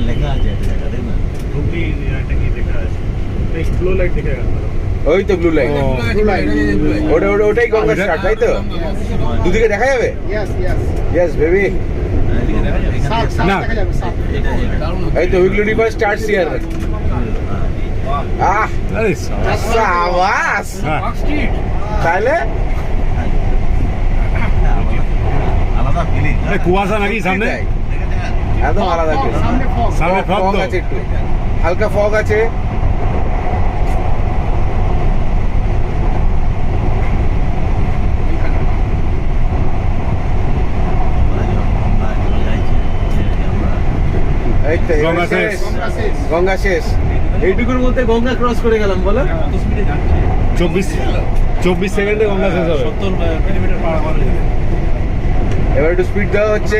লেখা আছে একটা জায়গা, দেখ না। হুগলি একটা কি লেখা আছে, ব্লু লাইট দেখে গেল। ওই তো ব্লু লাইট, ওটাই গঙ্গা স্টার্ট, তাই তো? দুদিকে দেখা যাবে? Yes baby. এদিকে দেখা যাবে, এখান থেকে না। এটা। এই তো উইগলি রিভার স্টার্টস হিয়ার। আহ আরে সাবাস। হ্যাঁ। তাহলে আলাদা ফিলিং। কুয়াশা নাকি সামনে? একদম আলাদা কিছু। সামনে ফগ ফগ তো। আছে, একটু হালকা ফগ আছে। এই তো গঙ্গা শেষ। গঙ্গা শেষ। এইটুকুর মধ্যে গঙ্গা ক্রস করে গেলাম বলো। 24 সেকেন্ডে গঙ্গা শেষ হবে। 70 কিলোমিটার পার হবে। এবার একটু স্পিড দেওয়া হচ্ছে।